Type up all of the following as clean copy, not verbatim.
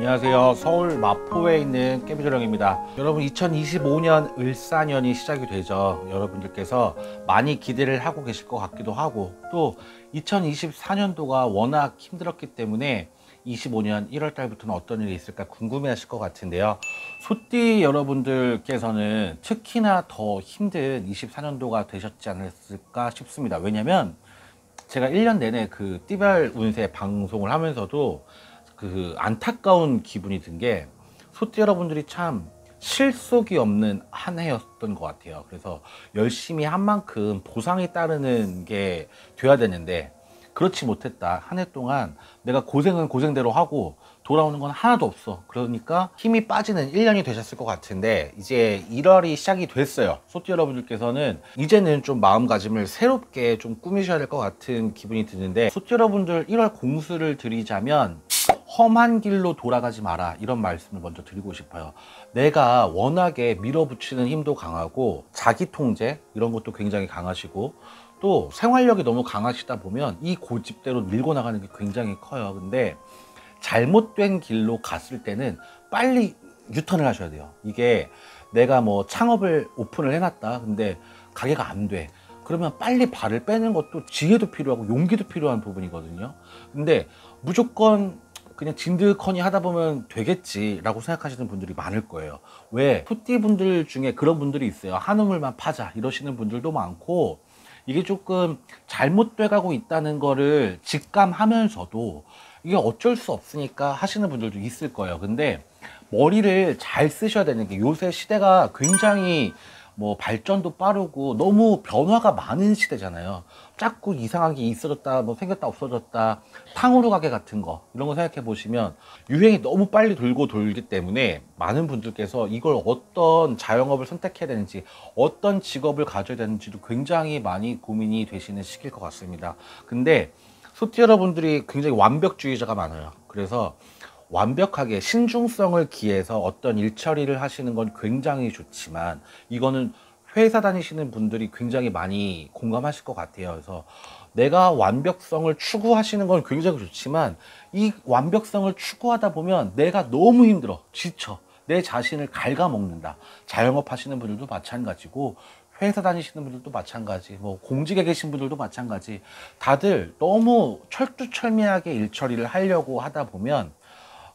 안녕하세요. 서울 마포에 있는 깨비조령입니다. 여러분 2025년 을사년이 시작이 되죠. 여러분들께서 많이 기대를 하고 계실 것 같기도 하고, 또 2024년도가 워낙 힘들었기 때문에 25년 1월 달부터는 어떤 일이 있을까 궁금해 하실 것 같은데요. 소띠 여러분들께서는 특히나 더 힘든 24년도가 되셨지 않았을까 싶습니다. 왜냐면 제가 1년 내내 그 띠별 운세 방송을 하면서도 그 안타까운 기분이 든 게, 소띠 여러분들이 참 실속이 없는 한 해였던 것 같아요. 그래서 열심히 한 만큼 보상이 따르는 게 돼야 되는데 그렇지 못했다. 한 해 동안 내가 고생은 고생대로 하고 돌아오는 건 하나도 없어. 그러니까 힘이 빠지는 1년이 되셨을 것 같은데, 이제 1월이 시작이 됐어요. 소띠 여러분들께서는 이제는 좀 마음가짐을 새롭게 좀 꾸미셔야 될 것 같은 기분이 드는데, 소띠 여러분들 1월 공수를 드리자면 험한 길로 돌아가지 마라, 이런 말씀을 먼저 드리고 싶어요. 내가 워낙에 밀어붙이는 힘도 강하고 자기 통제 이런 것도 굉장히 강하시고, 또 생활력이 너무 강하시다 보면 이 고집대로 밀고 나가는 게 굉장히 커요. 근데 잘못된 길로 갔을 때는 빨리 유턴을 하셔야 돼요. 이게 내가 뭐 창업을 오픈을 해놨다, 근데 가게가 안 돼. 그러면 빨리 발을 빼는 것도 지혜도 필요하고 용기도 필요한 부분이거든요. 근데 무조건 그냥 진득하니 하다 보면 되겠지라고 생각하시는 분들이 많을 거예요. 왜? 소띠 분들 중에 그런 분들이 있어요. 한우물만 파자 이러시는 분들도 많고, 이게 조금 잘못돼 가고 있다는 거를 직감하면서도 이게 어쩔 수 없으니까 하시는 분들도 있을 거예요. 근데 머리를 잘 쓰셔야 되는 게, 요새 시대가 굉장히 뭐 발전도 빠르고 너무 변화가 많은 시대잖아요. 자꾸 이상한 게 있어졌다, 뭐 생겼다 없어졌다, 탕후루 가게 같은 거 이런 거 생각해 보시면 유행이 너무 빨리 돌기 때문에 많은 분들께서 이걸 어떤 자영업을 선택해야 되는지, 어떤 직업을 가져야 되는지도 굉장히 많이 고민이 되시는 시기일 것 같습니다. 근데 소띠 여러분들이 굉장히 완벽주의자가 많아요. 그래서 완벽하게 신중성을 기해서 어떤 일 처리를 하시는 건 굉장히 좋지만, 이거는 회사 다니시는 분들이 굉장히 많이 공감하실 것 같아요. 그래서 내가 완벽성을 추구하시는 건 굉장히 좋지만, 이 완벽성을 추구하다 보면 내가 너무 힘들어, 지쳐, 내 자신을 갉아먹는다. 자영업 하시는 분들도 마찬가지고, 회사 다니시는 분들도 마찬가지, 뭐 공직에 계신 분들도 마찬가지, 다들 너무 철두철미하게 일 처리를 하려고 하다 보면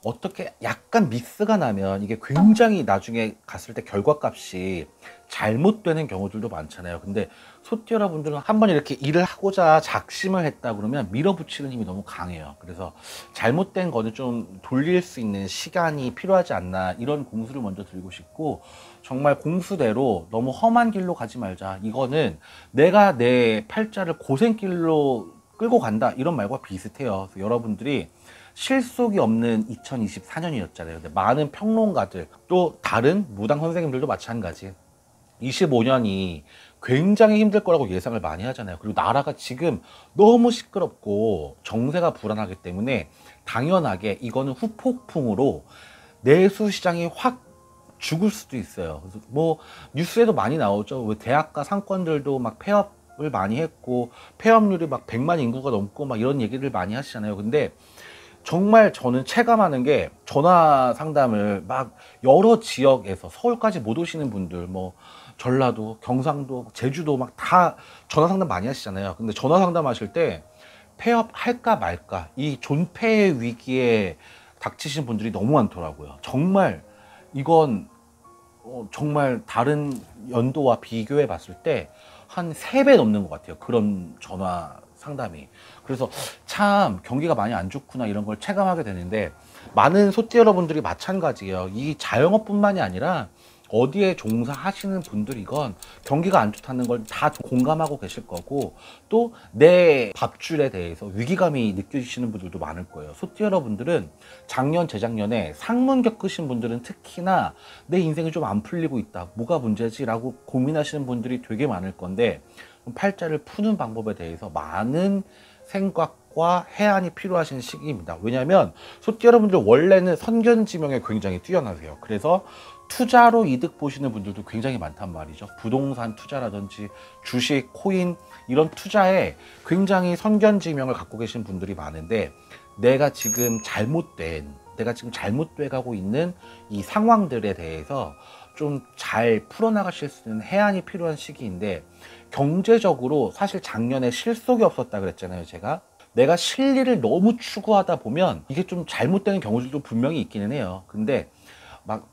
어떻게 약간 미스가 나면 이게 굉장히 나중에 갔을 때 결과값이 잘못되는 경우들도 많잖아요. 근데 소띠 여러분들은 한번 이렇게 일을 하고자 작심을 했다 그러면 밀어붙이는 힘이 너무 강해요. 그래서 잘못된 거는 좀 돌릴 수 있는 시간이 필요하지 않나, 이런 공수를 먼저 드리고 싶고, 정말 공수대로 너무 험한 길로 가지 말자. 이거는 내가 내 팔자를 고생길로 끌고 간다, 이런 말과 비슷해요. 그래서 여러분들이 실속이 없는 2024년이었잖아요. 근데 많은 평론가들, 또 다른 무당 선생님들도 마찬가지, 25년이 굉장히 힘들 거라고 예상을 많이 하잖아요. 그리고 나라가 지금 너무 시끄럽고 정세가 불안하기 때문에 당연하게 이거는 후폭풍으로 내수 시장이 확 죽을 수도 있어요. 그래서 뭐 뉴스에도 많이 나오죠. 왜 대학가 상권들도 막 폐업을 많이 했고, 폐업률이 막 100만 인구가 넘고 막 이런 얘기를 많이 하시잖아요. 근데 정말 저는 체감하는 게, 전화 상담을 막 여러 지역에서, 서울까지 못 오시는 분들, 뭐 전라도, 경상도, 제주도 막 다 전화 상담 많이 하시잖아요. 근데 전화 상담하실 때 폐업할까 말까, 이 존폐의 위기에 닥치신 분들이 너무 많더라고요. 정말 이건 정말 다른 연도와 비교해 봤을 때 한 3배 넘는 것 같아요, 그런 전화 상담이. 그래서 참 경기가 많이 안 좋구나, 이런 걸 체감하게 되는데, 많은 소띠 여러분들이 마찬가지예요. 이 자영업뿐만이 아니라 어디에 종사하시는 분들이건 경기가 안 좋다는 걸 다 공감하고 계실 거고, 또 내 밥줄에 대해서 위기감이 느껴지시는 분들도 많을 거예요. 소띠 여러분들은 작년 재작년에 상문 겪으신 분들은 특히나 내 인생이 좀 안 풀리고 있다, 뭐가 문제지 라고 고민하시는 분들이 되게 많을 건데, 팔자를 푸는 방법에 대해서 많은 생각과 해안이 필요하신 시기입니다. 왜냐하면 소띠 여러분들 원래는 선견지명에 굉장히 뛰어나세요. 그래서 투자로 이득 보시는 분들도 굉장히 많단 말이죠. 부동산 투자라든지 주식, 코인, 이런 투자에 굉장히 선견지명을 갖고 계신 분들이 많은데, 내가 지금 잘못된 내가 지금 잘못돼 가고 있는 이 상황들에 대해서 좀 잘 풀어나가실 수 있는 해안이 필요한 시기인데, 경제적으로 사실 작년에 실속이 없었다 그랬잖아요. 제가 내가 실리를 너무 추구하다 보면 이게 좀 잘못되는 경우들도 분명히 있기는 해요. 근데 막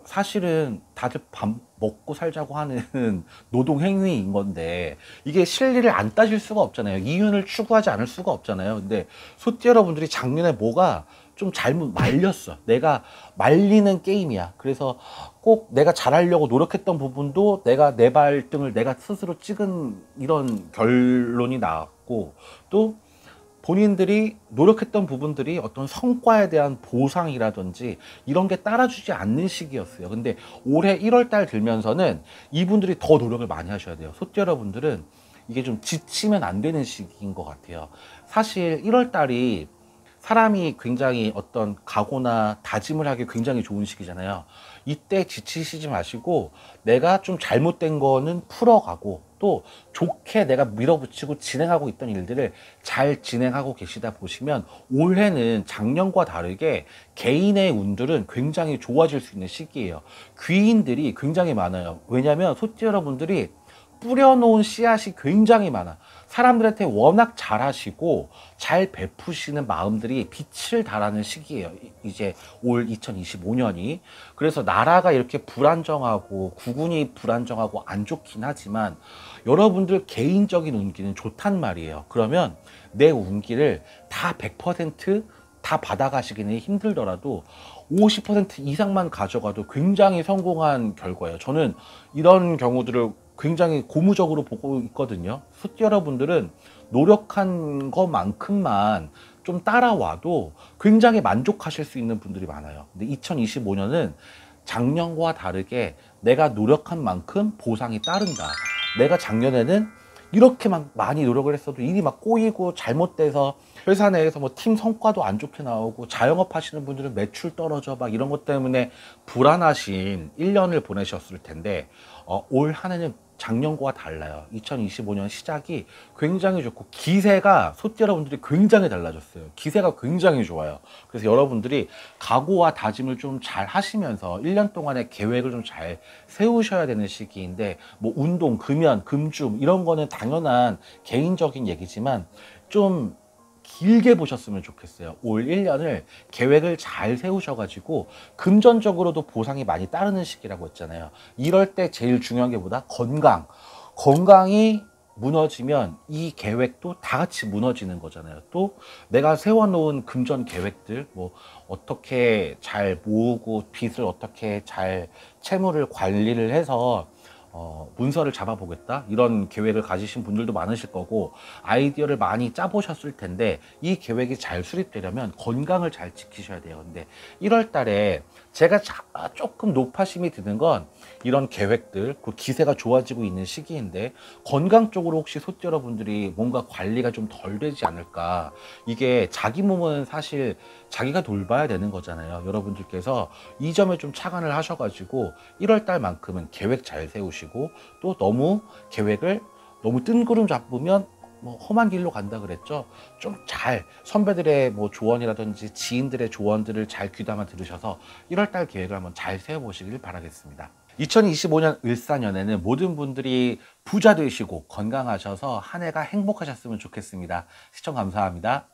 사실은 다들 밥 먹고 살자고 하는 노동 행위인 건데, 이게 실리를 안 따질 수가 없잖아요. 이윤을 추구하지 않을 수가 없잖아요. 근데 소띠 여러분들이 작년에 뭐가 좀 잘못 말렸어. 내가 말리는 게임이야. 그래서 꼭 내가 잘하려고 노력했던 부분도 내가 내 발등을 내가 스스로 찍은 이런 결론이 나왔고, 또 본인들이 노력했던 부분들이 어떤 성과에 대한 보상이라든지 이런 게 따라주지 않는 시기였어요. 근데 올해 1월 달 들면서는 이분들이 더 노력을 많이 하셔야 돼요. 소띠 여러분들은 이게 좀 지치면 안 되는 시기인 것 같아요. 사실 1월 달이 사람이 굉장히 어떤 각오나 다짐을 하기 굉장히 좋은 시기잖아요. 이때 지치시지 마시고 내가 좀 잘못된 거는 풀어가고, 또 좋게 내가 밀어붙이고 진행하고 있던 일들을 잘 진행하고 계시다 보시면 올해는 작년과 다르게 개인의 운들은 굉장히 좋아질 수 있는 시기예요. 귀인들이 굉장히 많아요. 왜냐하면 소띠 여러분들이 뿌려놓은 씨앗이 굉장히 많아. 사람들한테 워낙 잘하시고 잘 베푸시는 마음들이 빛을 발하는 시기예요. 이제 올 2025년이. 그래서 나라가 이렇게 불안정하고 국운이 불안정하고 안 좋긴 하지만 여러분들 개인적인 운기는 좋단 말이에요. 그러면 내 운기를 다 100% 받아가시기는 힘들더라도 50% 이상만 가져가도 굉장히 성공한 결과예요. 저는 이런 경우들을 굉장히 고무적으로 보고 있거든요. 소띠 여러분들은 노력한 것만큼만 좀 따라와도 굉장히 만족하실 수 있는 분들이 많아요. 근데 2025년은 작년과 다르게 내가 노력한 만큼 보상이 따른다. 내가 작년에는 이렇게 막 많이 노력을 했어도 일이 막 꼬이고 잘못돼서 회사 내에서 뭐 팀 성과도 안 좋게 나오고, 자영업 하시는 분들은 매출 떨어져 막 이런 것 때문에 불안하신 1년을 보내셨을 텐데, 올 한 해는 작년과 달라요. 2025년 시작이 굉장히 좋고 기세가 소띠 여러분들이 굉장히 달라졌어요. 기세가 굉장히 좋아요. 그래서 여러분들이 각오와 다짐을 좀 잘 하시면서 1년 동안의 계획을 좀 잘 세우셔야 되는 시기인데, 뭐 운동, 금연, 금주 이런 거는 당연한 개인적인 얘기지만 좀 길게 보셨으면 좋겠어요. 올 1년을 계획을 잘 세우셔가지고 금전적으로도 보상이 많이 따르는 시기라고 했잖아요. 이럴 때 제일 중요한 게 뭐다? 건강이 무너지면 이 계획도 다 같이 무너지는 거잖아요. 또 내가 세워놓은 금전 계획들, 뭐 어떻게 잘 모으고 빚을 어떻게 잘 채무를 관리를 해서 문서를 잡아보겠다, 이런 계획을 가지신 분들도 많으실 거고, 아이디어를 많이 짜보셨을 텐데 이 계획이 잘 수립되려면 건강을 잘 지키셔야 돼요. 근데 1월 달에 제가 조금 높아심이 드는 건 이런 계획들, 그 기세가 좋아지고 있는 시기인데 건강 쪽으로 혹시 소띠 여러분들이 뭔가 관리가 좀 덜 되지 않을까. 이게 자기 몸은 사실 자기가 돌봐야 되는 거잖아요. 여러분들께서 이 점에 좀 착안을 하셔가지고 1월 달만큼은 계획 잘 세우시고, 또 너무 계획을 너무 뜬구름 잡으면 뭐 험한 길로 간다 그랬죠. 좀 잘 선배들의 뭐 조언이라든지 지인들의 조언들을 잘 귀담아 들으셔서 1월 달 계획을 한번 잘 세워보시길 바라겠습니다. 2025년 을사년에는 모든 분들이 부자 되시고 건강하셔서 한 해가 행복하셨으면 좋겠습니다. 시청 감사합니다.